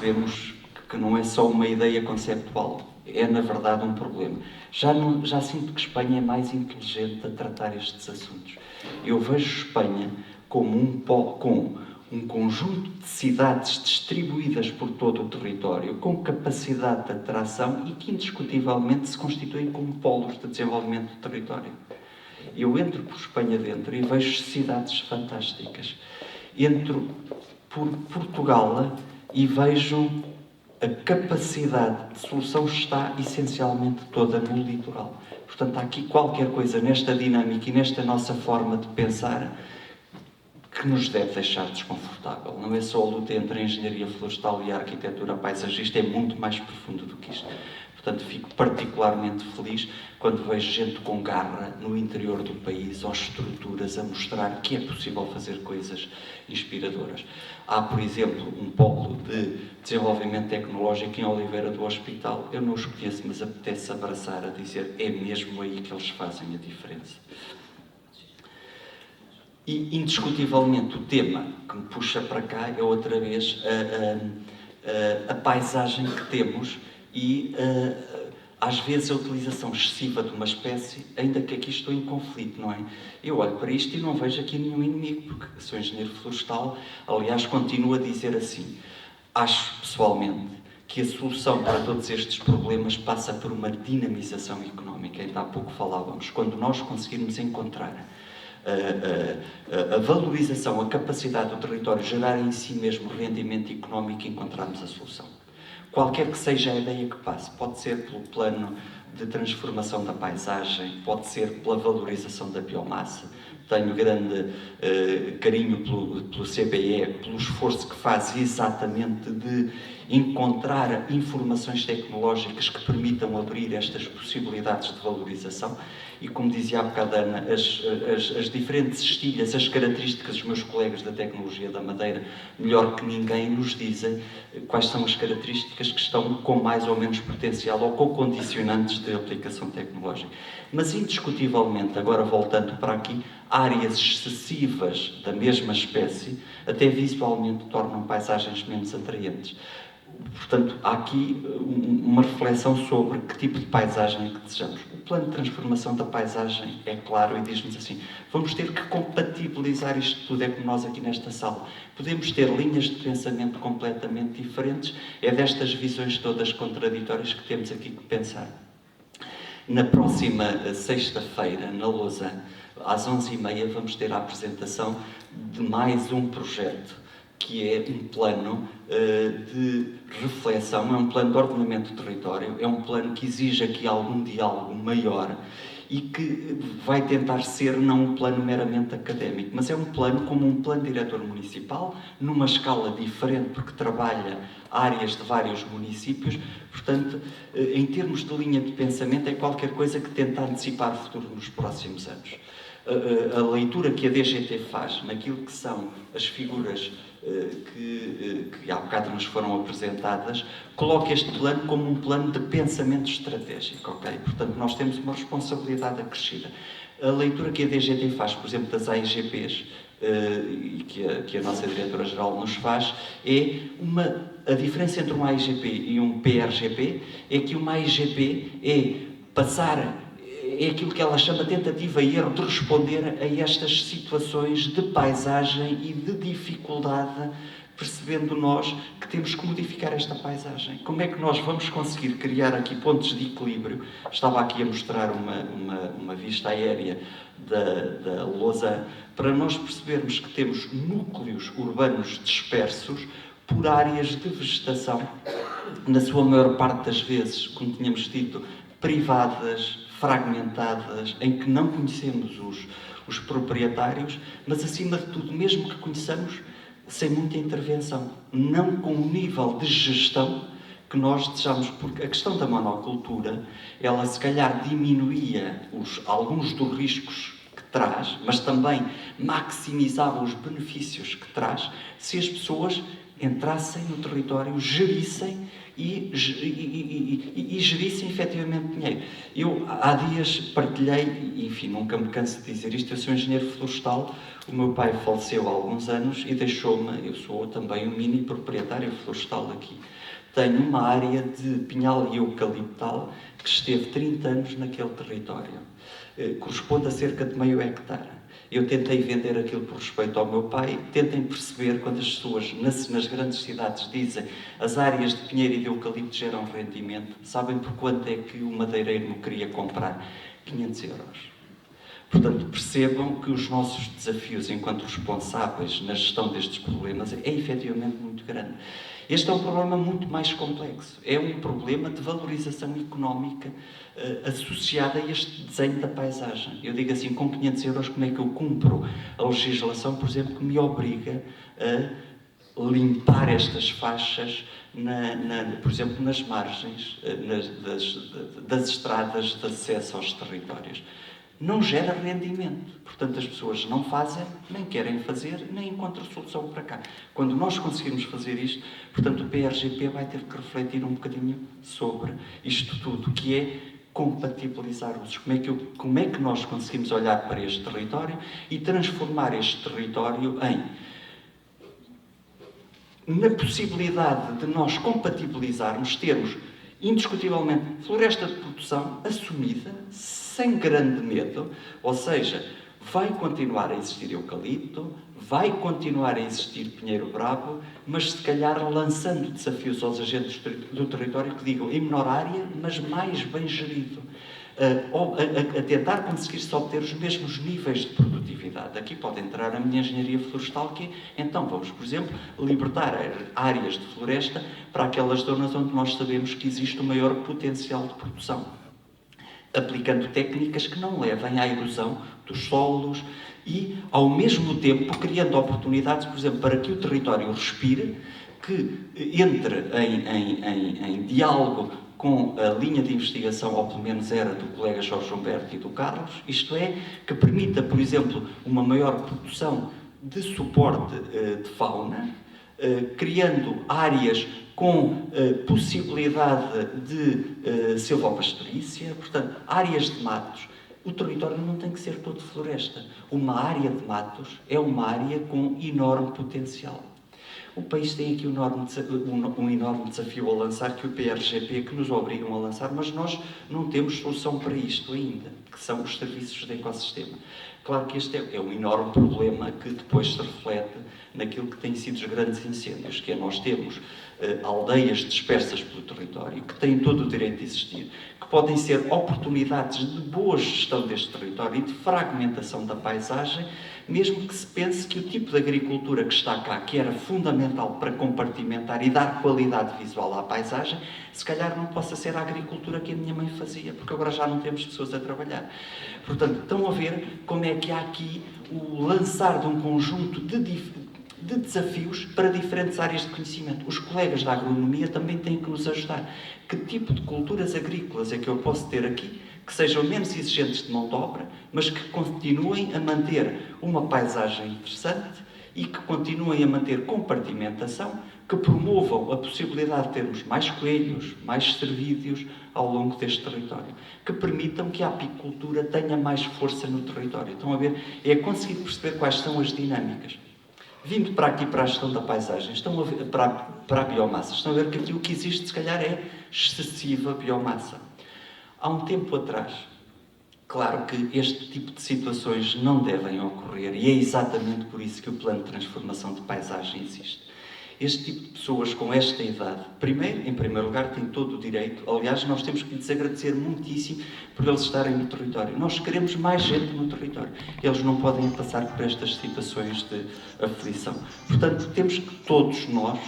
percebemos que não é só uma ideia conceptual, é na verdade um problema. Já sinto que Espanha é mais inteligente a tratar estes assuntos. Eu vejo Espanha como com um conjunto de cidades distribuídas por todo o território, com capacidade de atração e que indiscutivelmente se constituem como polos de desenvolvimento do território. Eu entro por Espanha dentro e vejo cidades fantásticas. Entro por Portugal e vejo a capacidade de solução está essencialmente toda no litoral. Portanto, há aqui qualquer coisa nesta dinâmica e nesta nossa forma de pensar que nos deve deixar desconfortável. Não é só a luta entre a engenharia florestal e a arquitetura paisagista, é muito mais profundo do que isto. Portanto, fico particularmente feliz quando vejo gente com garra no interior do país, ou estruturas a mostrar que é possível fazer coisas inspiradoras. Há, por exemplo, um polo de desenvolvimento tecnológico em Oliveira do Hospital. Eu não os conheço, mas apetece abraçar a dizer é mesmo aí que eles fazem a diferença. E, indiscutivelmente, o tema que me puxa para cá é outra vez a paisagem que temos e, às vezes, a utilização excessiva de uma espécie, ainda que aqui estou em conflito, não é? Eu olho para isto e não vejo aqui nenhum inimigo, porque sou engenheiro florestal, aliás, continuo a dizer assim, acho, pessoalmente, que a solução para todos estes problemas passa por uma dinamização económica. Ainda há pouco falávamos, quando nós conseguirmos encontrar a valorização, a capacidade do território gerar em si mesmo rendimento económico, encontrarmos a solução. Qualquer que seja a ideia que passe, pode ser pelo plano de transformação da paisagem, pode ser pela valorização da biomassa. Tenho grande carinho pelo CBE, pelo esforço que faz exatamente de encontrar informações tecnológicas que permitam abrir estas possibilidades de valorização. E, como dizia há bocado a Ana, as diferentes estilhas, as características dos meus colegas da tecnologia da Madeira, melhor que ninguém, nos dizem quais são as características que estão com mais ou menos potencial ou com condicionantes de aplicação tecnológica. Mas, indiscutivelmente, agora voltando para aqui, áreas excessivas da mesma espécie até visualmente tornam paisagens menos atraentes. Portanto, há aqui uma reflexão sobre que tipo de paisagem é que desejamos. O plano de transformação da paisagem é claro e diz-nos assim, vamos ter que compatibilizar isto tudo, é como nós aqui nesta sala. Podemos ter linhas de pensamento completamente diferentes, é destas visões todas contraditórias que temos aqui que pensar. Na próxima sexta-feira, na Lausanne, às 11h30, vamos ter a apresentação de mais um projeto, que é um plano de reflexão, é um plano de ordenamento do território, é um plano que exige aqui algum diálogo maior e que vai tentar ser não um plano meramente académico, mas é um plano como um plano diretor municipal, numa escala diferente, porque trabalha áreas de vários municípios, portanto, em termos de linha de pensamento, é qualquer coisa que tenta antecipar o futuro nos próximos anos. A leitura que a DGT faz naquilo que são as figuras que há bocado nos foram apresentadas, coloca este plano como um plano de pensamento estratégico, ok? Portanto, nós temos uma responsabilidade acrescida. A leitura que a DGT faz, por exemplo, das AIGPs, e que a nossa diretora-geral nos faz, é a diferença entre um AIGP e um PRGP é que uma AIGP é aquilo que ela chama tentativa e erro de responder a estas situações de paisagem e de dificuldade, percebendo nós que temos que modificar esta paisagem. Como é que nós vamos conseguir criar aqui pontos de equilíbrio? Estava aqui a mostrar uma vista aérea da Lausanne, para nós percebermos que temos núcleos urbanos dispersos por áreas de vegetação, na sua maior parte das vezes, como tínhamos dito, privadas, fragmentadas, em que não conhecemos os proprietários, mas, acima de tudo, mesmo que conheçamos, sem muita intervenção, não com o nível de gestão que nós desejamos, porque a questão da monocultura, ela se calhar diminuía alguns dos riscos que traz, mas também maximizava os benefícios que traz, se as pessoas entrassem no território, gerissem e gerissem efetivamente dinheiro. Eu há dias partilhei, enfim, nunca me canso de dizer isto, eu sou engenheiro florestal, o meu pai faleceu há alguns anos e deixou-me, eu sou também um mini proprietário florestal aqui. Tenho uma área de pinhal e eucaliptal que esteve 30 anos naquele território. Corresponde a cerca de meio hectare. Eu tentei vender aquilo por respeito ao meu pai. Tentem perceber quando as pessoas nas grandes cidades dizem as áreas de pinheiro e de eucalipto geram rendimento. Sabem por quanto é que o madeireiro me queria comprar? 500 euros. Portanto, percebam que os nossos desafios enquanto responsáveis na gestão destes problemas é efetivamente muito grande. Este é um problema muito mais complexo. É um problema de valorização económica associada a este desenho da paisagem. Eu digo assim, com 500 euros, como é que eu cumpro a legislação, por exemplo, que me obriga a limpar estas faixas, por exemplo, nas margens das estradas de acesso aos territórios? Não gera rendimento. Portanto, as pessoas não fazem, nem querem fazer, nem encontram solução para cá. Quando nós conseguirmos fazer isto, portanto, o PRGP vai ter que refletir um bocadinho sobre isto tudo, que é compatibilizar usos. Como é que nós conseguimos olhar para este território e transformar este território na possibilidade de nós compatibilizarmos, termos indiscutivelmente floresta de produção assumida, sem grande medo, ou seja, vai continuar a existir eucalipto, vai continuar a existir pinheiro bravo, mas se calhar lançando desafios aos agentes do território que digam em menor área, mas mais bem gerido. A tentar conseguir-se obter os mesmos níveis de produtividade. Aqui pode entrar a minha engenharia florestal, que então vamos, por exemplo, libertar áreas de floresta para aquelas zonas onde nós sabemos que existe o maior potencial de produção, aplicando técnicas que não levem à erosão dos solos e, ao mesmo tempo, criando oportunidades, por exemplo, para que o território respire, que entre em diálogo com a linha de investigação, ou pelo menos era do colega Jorge Humberto e do Carlos, isto é, que permita, por exemplo, uma maior produção de suporte de fauna, criando áreas com possibilidade de silvopastorícia, portanto, áreas de matos. O território não tem que ser todo floresta. Uma área de matos é uma área com enorme potencial. O país tem aqui um enorme desafio a lançar, que o PRGP, que nos obrigam a lançar, mas nós não temos solução para isto ainda, que são os serviços de ecossistema. Claro que este é um enorme problema que depois se reflete naquilo que têm sido os grandes incêndios, que é nós temos aldeias dispersas pelo território, que têm todo o direito de existir, que podem ser oportunidades de boa gestão deste território e de fragmentação da paisagem, mesmo que se pense que o tipo de agricultura que está cá, que era fundamental para compartimentar e dar qualidade visual à paisagem, se calhar não possa ser a agricultura que a minha mãe fazia, porque agora já não temos pessoas a trabalhar. Portanto, estão a ver como é que há aqui o lançar de um conjunto de desafios para diferentes áreas de conhecimento. Os colegas da agronomia também têm que nos ajudar. Que tipo de culturas agrícolas é que eu posso ter aqui que sejam menos exigentes de mão de obra, mas que continuem a manter uma paisagem interessante e que continuem a manter compartimentação, que promovam a possibilidade de termos mais coelhos, mais cervídeos ao longo deste território, que permitam que a apicultura tenha mais força no território. Estão a ver? É conseguir perceber quais são as dinâmicas. Vindo para aqui, para a gestão da paisagem, estão a ver, para a biomassa, estão a ver que aqui o que existe, se calhar, é excessiva biomassa. Há um tempo atrás, claro que este tipo de situações não devem ocorrer e é exatamente por isso que o plano de transformação de paisagem existe. Este tipo de pessoas com esta idade, em primeiro lugar, têm todo o direito. Aliás, nós temos que lhes agradecer muitíssimo por eles estarem no território. Nós queremos mais gente no território. Eles não podem passar por estas situações de aflição. Portanto, temos que todos nós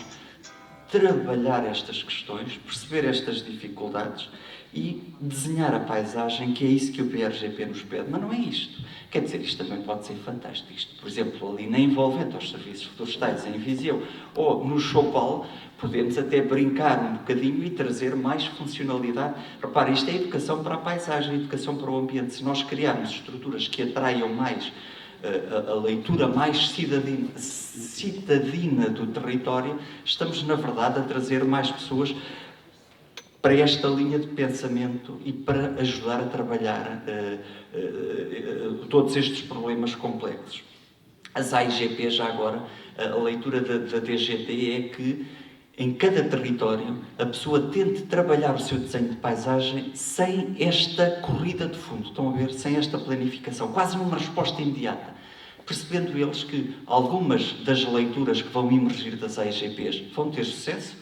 trabalhar estas questões, perceber estas dificuldades e desenhar a paisagem, que é isso que o PRGP nos pede. Mas não é isto. Quer dizer, isto também pode ser fantástico. Isto, por exemplo, ali na envolvente aos serviços florestais em Viseu ou no Choupal, podemos até brincar um bocadinho e trazer mais funcionalidade. Repare, isto é educação para a paisagem, educação para o ambiente. Se nós criarmos estruturas que atraiam mais a leitura mais cidadina do território, estamos, na verdade, a trazer mais pessoas para esta linha de pensamento e para ajudar a trabalhar todos estes problemas complexos. As AIGP, já agora, a leitura da DGT é que em cada território a pessoa tente trabalhar o seu desenho de paisagem sem esta corrida de fundo, estão a ver? Sem esta planificação, quase numa resposta imediata, percebendo eles que algumas das leituras que vão emergir das AIGPs vão ter sucesso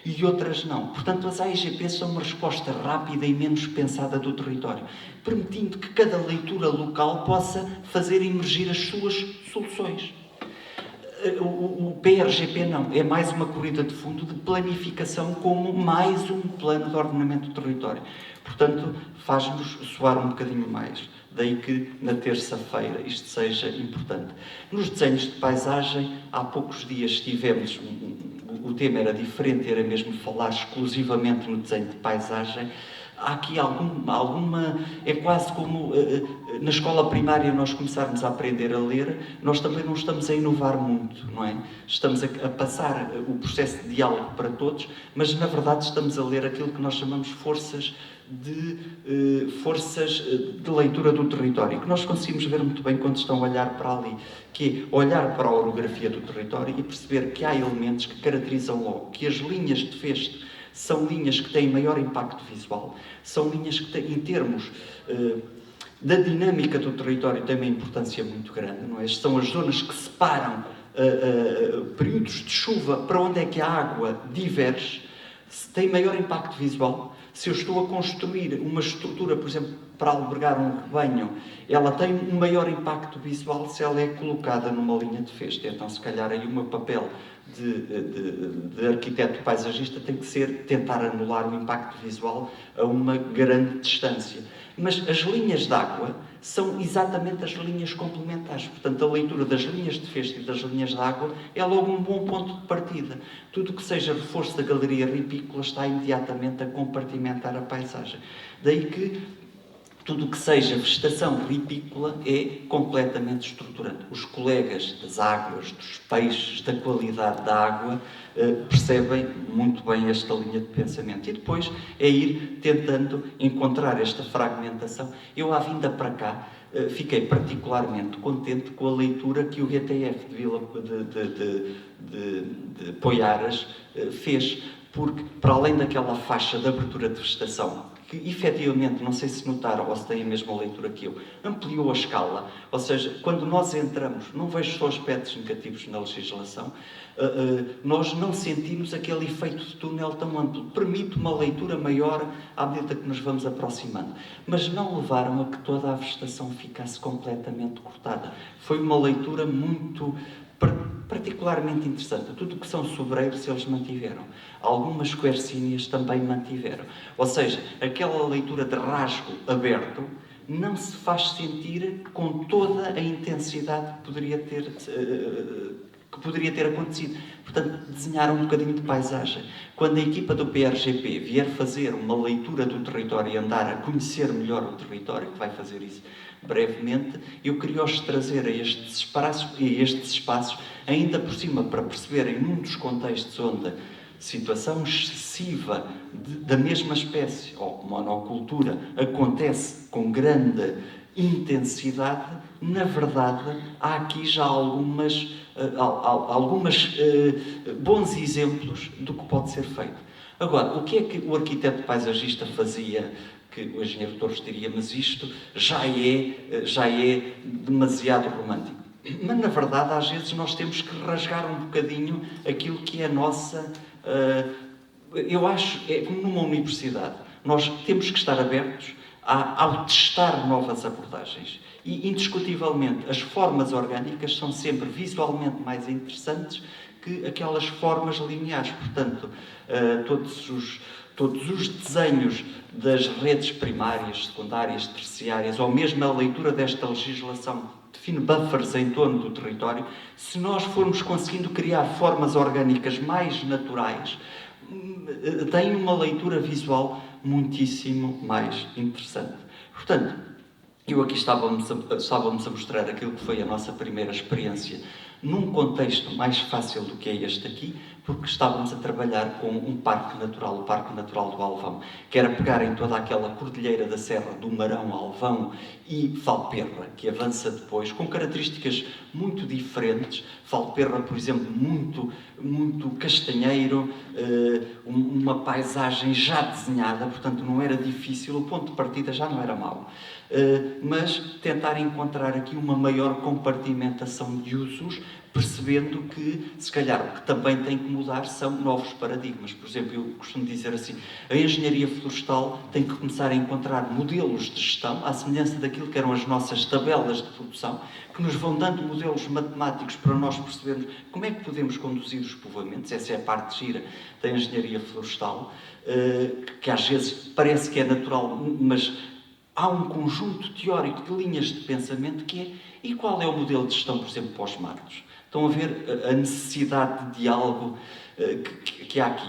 e outras não. Portanto, as AIGPs são uma resposta rápida e menos pensada do território, permitindo que cada leitura local possa fazer emergir as suas soluções. O PRGP não, é mais uma corrida de fundo de planificação como mais um plano de ordenamento do território. Portanto, faz-nos soar um bocadinho mais. Daí que na terça-feira isto seja importante. Nos desenhos de paisagem, há poucos dias tivemos, o tema era diferente, era mesmo falar exclusivamente no desenho de paisagem. Há aqui alguma... É quase como na escola primária nós começarmos a aprender a ler, nós também não estamos a inovar muito, não é? Estamos a passar o processo de diálogo para todos, mas na verdade estamos a ler aquilo que nós chamamos forças de leitura do território, que nós conseguimos ver muito bem quando estão a olhar para ali, que é olhar para a orografia do território e perceber que há elementos que caracterizam logo, que as linhas de festo são linhas que têm maior impacto visual, são linhas que têm, em termos da dinâmica do território, têm uma importância muito grande, não é? São as zonas que separam períodos de chuva para onde é que a água diverge, tem maior impacto visual. Se eu estou a construir uma estrutura, por exemplo, para albergar um rebanho, ela tem um maior impacto visual se ela é colocada numa linha de festo. Então, se calhar, aí o meu papel de arquiteto paisagista tem que ser tentar anular o impacto visual a uma grande distância. Mas as linhas de água são exatamente as linhas complementares. Portanto, a leitura das linhas de festo e das linhas de água é logo um bom ponto de partida. Tudo o que seja reforço da galeria ripícola está imediatamente a compartimentar a paisagem. Daí que tudo o que seja vegetação ripícola é completamente estruturante. Os colegas das águas, dos peixes, da qualidade da água, percebem muito bem esta linha de pensamento. E depois é ir tentando encontrar esta fragmentação. Eu, à vinda para cá, fiquei particularmente contente com a leitura que o GTF de Poiares fez, porque, para além daquela faixa de abertura de vegetação, que efetivamente, não sei se notaram ou se têm a mesma leitura que eu, ampliou a escala, ou seja, quando nós entramos, não vejo só aspectos negativos na legislação, nós não sentimos aquele efeito de túnel tão amplo, permite uma leitura maior à medida que nos vamos aproximando, mas não levaram a que toda a vegetação ficasse completamente cortada. Foi uma leitura muito particularmente interessante. Tudo o que são sobreiros eles mantiveram. Algumas quercíneas também mantiveram. Ou seja, aquela leitura de rasgo aberto não se faz sentir com toda a intensidade que poderia ter acontecido. Portanto, desenharam um bocadinho de paisagem. Quando a equipa do PRGP vier fazer uma leitura do território e andar a conhecer melhor o território, que vai fazer isso brevemente, eu queria-os trazer a estes espaços, ainda por cima, para perceberem num dos contextos onde situação excessiva da mesma espécie, ou monocultura, acontece com grande intensidade, na verdade, há aqui já alguns bons exemplos do que pode ser feito. Agora, o que é que o arquiteto paisagista fazia, que o engenheiro Torres diria, mas isto já é demasiado romântico? Mas, na verdade, às vezes nós temos que rasgar um bocadinho aquilo que é a nossa... eu acho, é como numa universidade, nós temos que estar abertos ao testar novas abordagens. E, indiscutivelmente, as formas orgânicas são sempre visualmente mais interessantes que aquelas formas lineares. Portanto, todos os desenhos das redes primárias, secundárias, terciárias, ou mesmo a leitura desta legislação, define buffers em torno do território. Se nós formos conseguindo criar formas orgânicas mais naturais, tem uma leitura visual muitíssimo mais interessante. Portanto, aqui estávamos a mostrar aquilo que foi a nossa primeira experiência num contexto mais fácil do que é este aqui, porque estávamos a trabalhar com um parque natural, o Parque Natural do Alvão, que era pegar em toda aquela cordilheira da Serra do Marão, Alvão e Valperra, que avança depois, com características muito diferentes. Valperra, por exemplo, muito castanheiro, uma paisagem já desenhada, portanto não era difícil, o ponto de partida já não era mau. Mas tentar encontrar aqui uma maior compartimentação de usos, percebendo que, se calhar, o que também tem que mudar são novos paradigmas. Por exemplo, eu costumo dizer assim, a engenharia florestal tem que começar a encontrar modelos de gestão, à semelhança daquilo que eram as nossas tabelas de produção, que nos vão dando modelos matemáticos para nós percebermos como é que podemos conduzir os povoamentos. Essa é a parte gira da engenharia florestal, que às vezes parece que é natural, mas há um conjunto teórico de linhas de pensamento que é, e qual é o modelo de gestão, por exemplo, para os matos? Estão a ver a necessidade de diálogo que há aqui.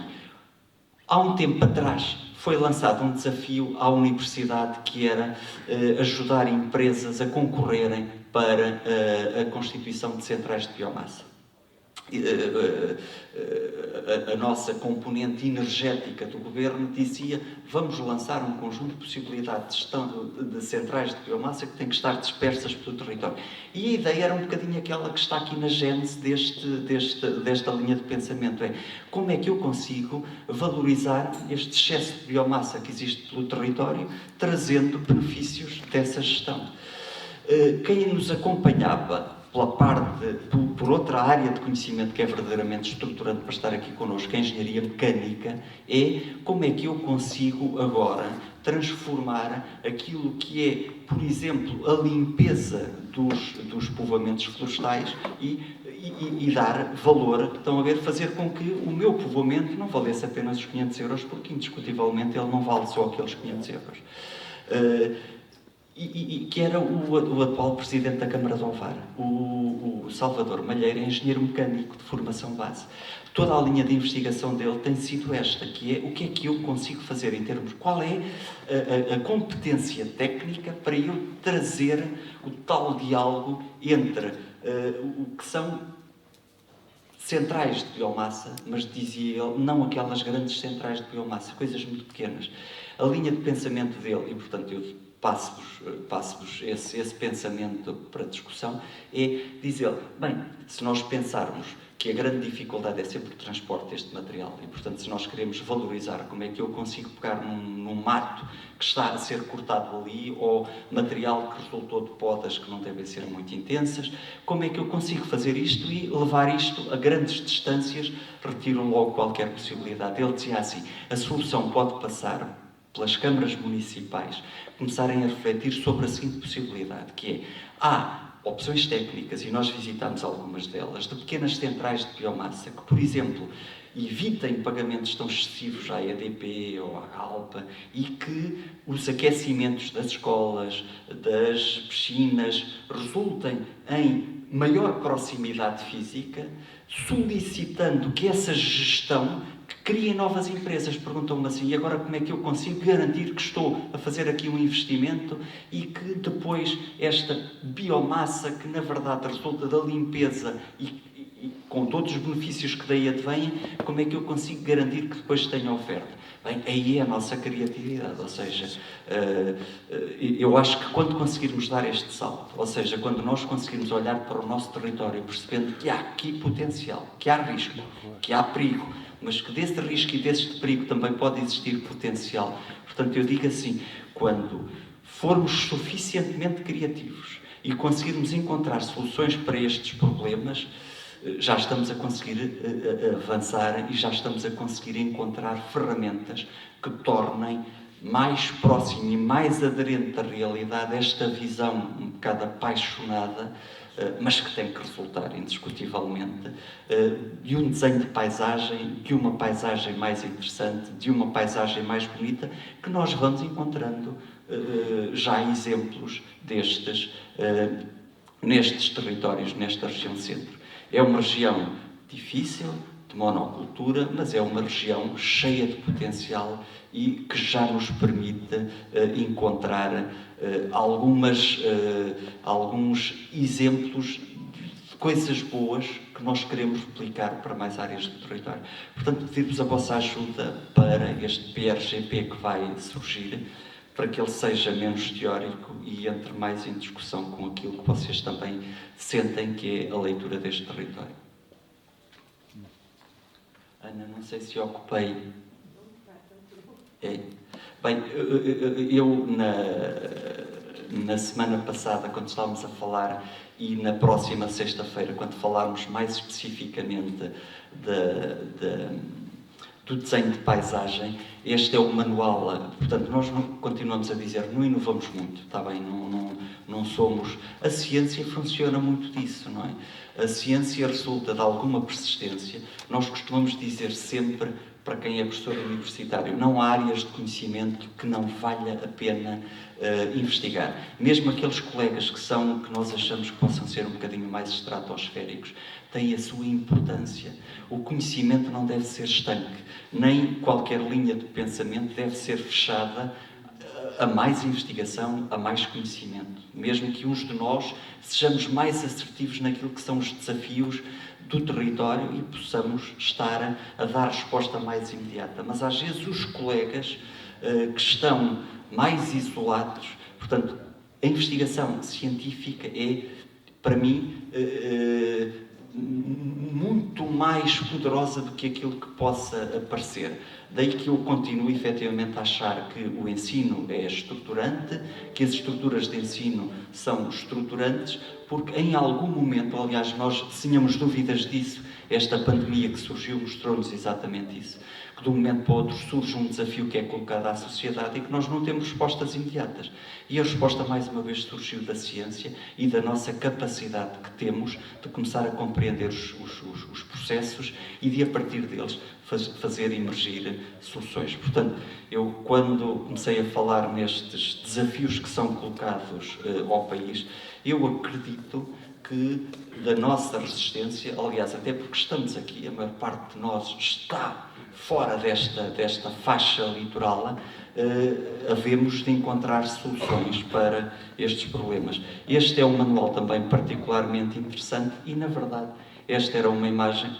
Há um tempo atrás foi lançado um desafio à universidade que era ajudar empresas a concorrerem para a constituição de centrais de biomassa. A nossa componente energética do governo dizia: vamos lançar um conjunto de possibilidades de gestão de centrais de biomassa que têm que estar dispersas pelo território. E a ideia era um bocadinho aquela que está aqui na gênese desta linha de pensamento: é como é que eu consigo valorizar este excesso de biomassa que existe pelo território, trazendo benefícios dessa gestão. Quem nos acompanhava por outra área de conhecimento que é verdadeiramente estruturante para estar aqui connosco, que é a engenharia mecânica, é como é que eu consigo agora transformar aquilo que é, por exemplo, a limpeza dos povoamentos florestais e dar valor, estão a ver, fazer com que o meu povoamento não valesse apenas os 500 euros, porque indiscutivelmente ele não vale só aqueles 500 euros. Que era o atual presidente da Câmara de Ovar, o Salvador Malheiro, engenheiro mecânico de formação base. Toda a linha de investigação dele tem sido esta, que é o que é que eu consigo fazer em termos, qual é a competência técnica para eu trazer o tal diálogo entre o que são centrais de biomassa, mas dizia ele, não aquelas grandes centrais de biomassa, coisas muito pequenas. A linha de pensamento dele, e portanto eu passo-vos esse pensamento para discussão, é dizer, bem, se nós pensarmos que a grande dificuldade é sempre o transporte deste material e, portanto, se nós queremos valorizar como é que eu consigo pegar num mato que está a ser cortado ali ou material que resultou de podas que não devem ser muito intensas, como é que eu consigo fazer isto e levar isto a grandes distâncias, retiro logo qualquer possibilidade. Ele dizia assim, a solução pode passar pelas câmaras municipais começarem a refletir sobre a seguinte possibilidade, que é, há opções técnicas, e nós visitamos algumas delas, de pequenas centrais de biomassa, que, por exemplo, evitem pagamentos tão excessivos à EDP ou à Galpa e que os aquecimentos das escolas, das piscinas, resultem em maior proximidade física, solicitando que essa gestão que criem novas empresas. Perguntam-me assim, e agora como é que eu consigo garantir que estou a fazer aqui um investimento e que depois esta biomassa, que na verdade resulta da limpeza e com todos os benefícios que daí advêm, como é que eu consigo garantir que depois tenha oferta? Bem, aí é a nossa criatividade, ou seja, eu acho que quando conseguirmos dar este salto, ou seja, quando nós conseguirmos olhar para o nosso território percebendo que há aqui potencial, que há risco, que há perigo, mas que desse risco e deste perigo também pode existir potencial. Portanto, eu digo assim, quando formos suficientemente criativos e conseguirmos encontrar soluções para estes problemas, já estamos a conseguir avançar e já estamos a conseguir encontrar ferramentas que tornem mais próximo e mais aderente à realidade esta visão um bocado apaixonada, mas que tem que resultar indiscutivelmente de um desenho de paisagem, de uma paisagem mais interessante, de uma paisagem mais bonita, que nós vamos encontrando já exemplos destes nestes territórios, nesta região centro. É uma região difícil, de monocultura, mas é uma região cheia de potencial e que já nos permite encontrar alguns exemplos de coisas boas que nós queremos replicar para mais áreas do território. Portanto, pedir-vos a vossa ajuda para este PRGP que vai surgir, para que ele seja menos teórico e entre mais em discussão com aquilo que vocês também sentem que é a leitura deste território. Ana, não sei se ocupei. Bem, eu na semana passada, quando estávamos a falar, e na próxima sexta-feira, quando falarmos mais especificamente do desenho de paisagem, este é o manual. Portanto, nós continuamos a dizer, não inovamos muito, está bem? Não somos... A ciência funciona muito disso, não é? A ciência resulta de alguma persistência. Nós costumamos dizer sempre, para quem é professor universitário, não há áreas de conhecimento que não valha a pena investigar. Mesmo aqueles colegas que nós achamos que possam ser um bocadinho mais estratosféricos, têm a sua importância. O conhecimento não deve ser estanque, nem qualquer linha de pensamento deve ser fechada a mais investigação, a mais conhecimento. Mesmo que uns de nós sejamos mais assertivos naquilo que são os desafios do território e possamos estar a dar resposta mais imediata. Mas às vezes os colegas que estão mais isolados, portanto, a investigação científica é, para mim, muito mais poderosa do que aquilo que possa parecer. Daí que eu continuo efetivamente a achar que o ensino é estruturante, que as estruturas de ensino são estruturantes, porque em algum momento, aliás, nós tínhamos dúvidas disso, esta pandemia que surgiu mostrou-nos exatamente isso, que de um momento para o outro surge um desafio que é colocado à sociedade e que nós não temos respostas imediatas. E a resposta, mais uma vez, surgiu da ciência e da nossa capacidade que temos de começar a compreender os processos e de, a partir deles, fazer emergir soluções. Portanto, eu, quando comecei a falar nestes desafios que são colocados ao país, eu acredito que da nossa resistência, aliás, até porque estamos aqui, a maior parte de nós está fora desta faixa litoral, havemos de encontrar soluções para estes problemas. Este é um manual também particularmente interessante e, na verdade, esta era uma imagem,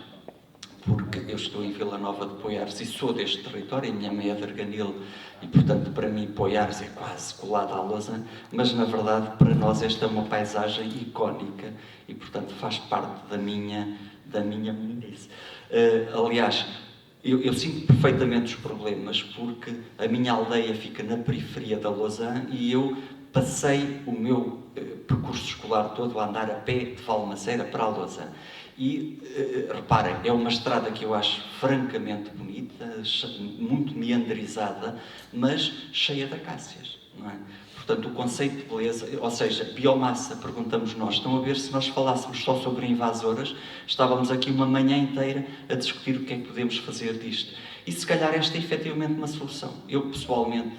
porque eu estou em Vila Nova de Poiares e sou deste território, a minha mãe é de Arganil e, portanto, para mim Poiares é quase colada à lousa, mas, na verdade, para nós esta é uma paisagem icónica e, portanto, faz parte da minha meninice. Aliás, eu sinto perfeitamente os problemas porque a minha aldeia fica na periferia da Lausanne e eu passei o meu percurso escolar todo a andar a pé de Valmaceira para a Lausanne. E, reparem, é uma estrada que eu acho francamente bonita, muito meandrizada, mas cheia de acácias, não é? Portanto, o conceito de beleza, ou seja, biomassa, perguntamos nós, estão a ver, se nós falássemos só sobre invasoras, estávamos aqui uma manhã inteira a discutir o que é que podemos fazer disto. E se calhar esta é efetivamente uma solução. Eu, pessoalmente,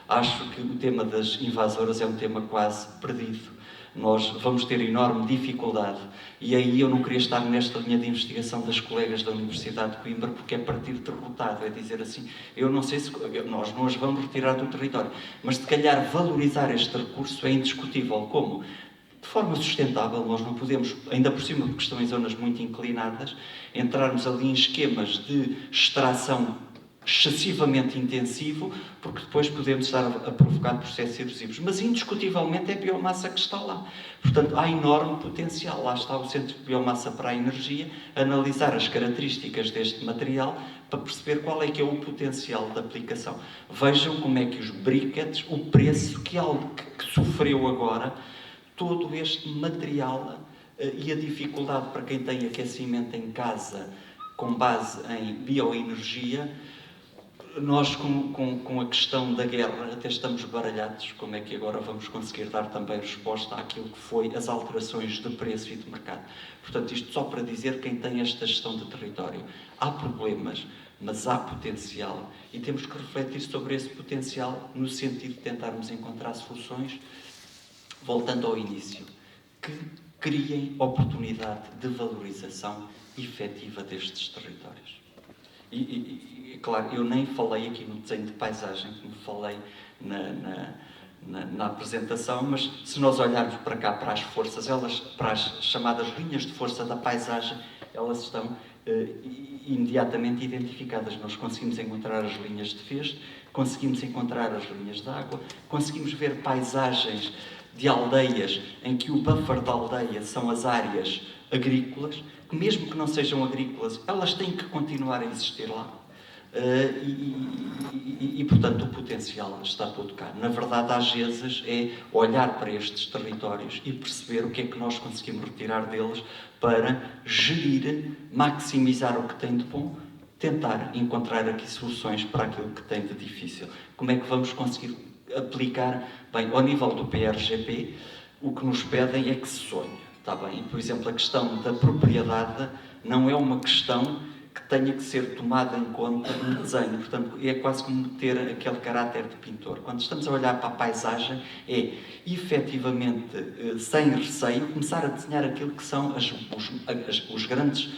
acho que o tema das invasoras é um tema quase perdido. Nós vamos ter enorme dificuldade e aí eu não queria estar nesta linha de investigação das colegas da Universidade de Coimbra porque é partir derrotado, é dizer assim, eu não sei se nós não as vamos retirar do território, mas se calhar valorizar este recurso é indiscutível. Como? De forma sustentável, nós não podemos, ainda por cima porque estão em zonas muito inclinadas, entrarmos ali em esquemas de extração excessivamente intensivo, porque depois podemos estar a provocar processos erosivos. Mas, indiscutivelmente, é a biomassa que está lá. Portanto, há enorme potencial. Lá está o Centro de Biomassa para a Energia, analisar as características deste material para perceber qual é que é o potencial de aplicação. Vejam como é que os briquetes, o preço que sofreu agora, todo este material e a dificuldade para quem tem aquecimento em casa com base em bioenergia. Nós, com a questão da guerra, até estamos baralhados como é que agora vamos conseguir dar também resposta àquilo que foi as alterações de preço e de mercado. Portanto, isto só para dizer quem tem esta gestão de território. Há problemas, mas há potencial e temos que refletir sobre esse potencial no sentido de tentarmos encontrar soluções, voltando ao início, que criem oportunidade de valorização efetiva destes territórios. Claro, eu nem falei aqui no desenho de paisagem, como falei na apresentação, mas se nós olharmos para cá, para as forças, para as chamadas linhas de força da paisagem, elas estão imediatamente identificadas. Nós conseguimos encontrar as linhas de feixe, conseguimos encontrar as linhas de água, conseguimos ver paisagens de aldeias em que o buffer da aldeia são as áreas agrícolas, que mesmo que não sejam agrícolas, elas têm que continuar a existir lá. Portanto, o potencial está todo cá. Na verdade, às vezes, é olhar para estes territórios e perceber o que é que nós conseguimos retirar deles para gerir, maximizar o que tem de bom, tentar encontrar aqui soluções para aquilo que tem de difícil. Como é que vamos conseguir aplicar? Bem, ao nível do PRGP, o que nos pedem é que se sonhe, está bem? Por exemplo, a questão da propriedade não é uma questão que tenha que ser tomada em conta no desenho. Portanto, é quase como ter aquele caráter de pintor. Quando estamos a olhar para a paisagem, é efetivamente, sem receio, começar a desenhar aquilo que são as grandes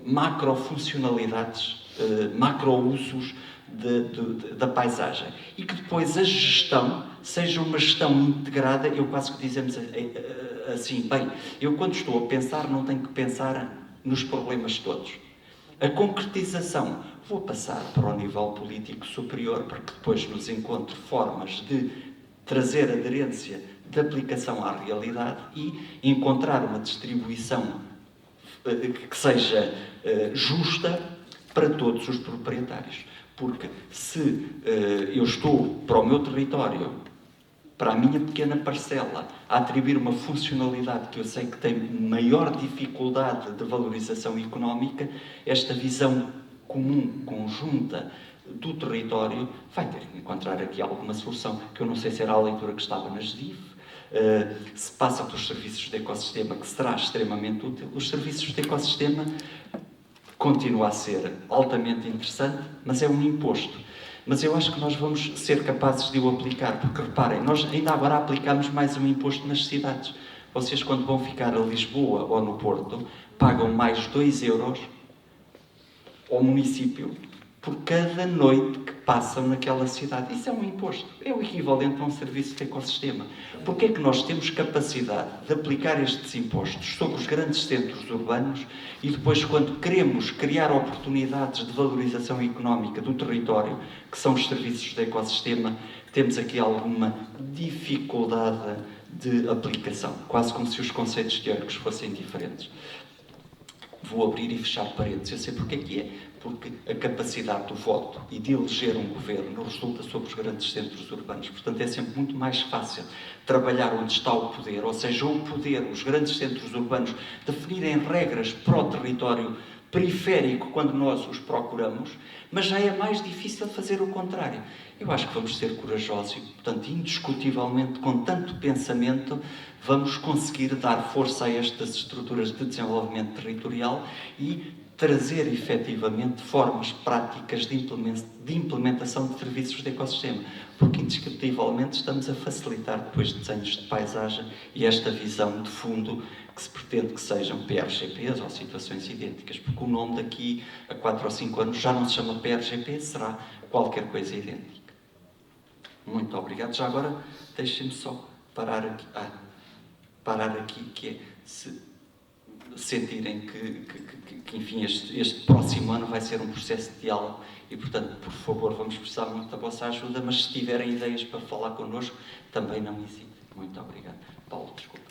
macrofuncionalidades, macro-usos da paisagem. E que depois a gestão seja uma gestão integrada. Eu quase que dizemos assim, bem, eu quando estou a pensar não tenho que pensar nos problemas todos. A concretização, vou passar para o nível político superior, para que depois nos encontre formas de trazer aderência de aplicação à realidade e encontrar uma distribuição que seja justa para todos os proprietários. Porque se eu estou para o meu território, para a minha pequena parcela, a atribuir uma funcionalidade que eu sei que tem maior dificuldade de valorização económica, esta visão comum, conjunta do território, vai ter que encontrar aqui alguma solução, que eu não sei se era a leitura que estava nas DIF, se passa pelos serviços de ecossistema, que será extremamente útil. Os serviços de ecossistema continua a ser altamente interessante, mas é um imposto. Mas eu acho que nós vamos ser capazes de o aplicar, porque reparem, nós ainda agora aplicamos mais um imposto nas cidades. Vocês, quando vão ficar a Lisboa ou no Porto, pagam mais 2 euros ao município por cada noite que passam naquela cidade. Isso é um imposto. É o equivalente a um serviço de ecossistema. Porque é que nós temos capacidade de aplicar estes impostos sobre os grandes centros urbanos e depois, quando queremos criar oportunidades de valorização económica do território, que são os serviços de ecossistema, temos aqui alguma dificuldade de aplicação, quase como se os conceitos teóricos fossem diferentes. Vou abrir e fechar parênteses. Eu sei porque é que é. Porque a capacidade do voto e de eleger um governo resulta sobre os grandes centros urbanos. Portanto, é sempre muito mais fácil trabalhar onde está o poder, ou seja, o poder, os grandes centros urbanos, definirem regras para o território periférico quando nós os procuramos, mas já é mais difícil fazer o contrário. Eu acho que vamos ser corajosos e, portanto, indiscutivelmente, com tanto pensamento, vamos conseguir dar força a estas estruturas de desenvolvimento territorial e trazer, efetivamente, formas práticas de implementação de serviços de ecossistema, porque, indiscutivelmente, estamos a facilitar depois desenhos de paisagem e esta visão de fundo que se pretende que sejam PRGPs ou situações idênticas, porque o nome daqui a 4 ou 5 anos já não se chama PRGP, será qualquer coisa idêntica. Muito obrigado. Já agora, deixem-me só parar aqui, que é, se sentirem que enfim, este próximo ano vai ser um processo de diálogo e, portanto, por favor, vamos precisar muito da vossa ajuda, mas se tiverem ideias para falar connosco, também não hesitem. Muito obrigado. Paulo, desculpa.